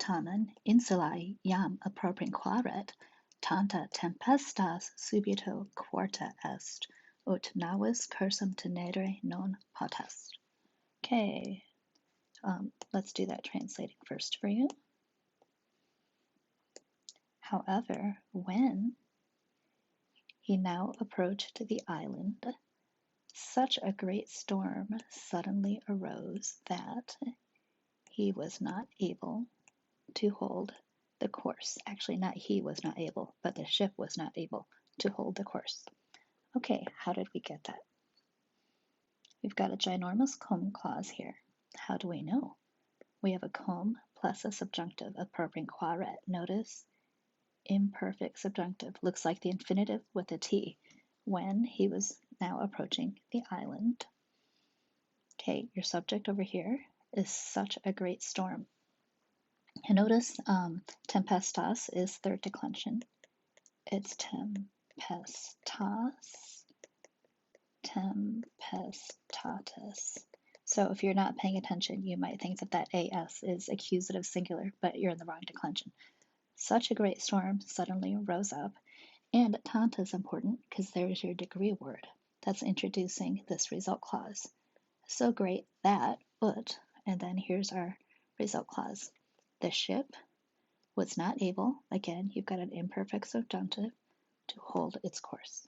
tamen insulae iam appropinquaret, tanta tempestas subito quarta est, ut navis cursum tenere non potest. Okay, let's do that translating first for you. However, when he now approached the island, such a great storm suddenly arose that he was not able to hold the course. Actually, not he was not able, but the ship was not able to hold the course. Okay, how did we get that? We've got a ginormous cum clause here. How do we know? We have a cum plus a subjunctive appropinquaret. Notice imperfect subjunctive. Looks like the infinitive with a T. When he was now approaching the island. Okay, your subject over here is such a great storm. And notice tempestas is third declension. It's tempestas, tempestatus. So if you're not paying attention, you might think that AS is accusative singular, but you're in the wrong declension. Such a great storm suddenly rose up, and tanta is important because there's your degree word that's introducing this result clause. So great that, but, and then here's our result clause. The ship was not able, again, you've got an imperfect subjunctive, to hold its course.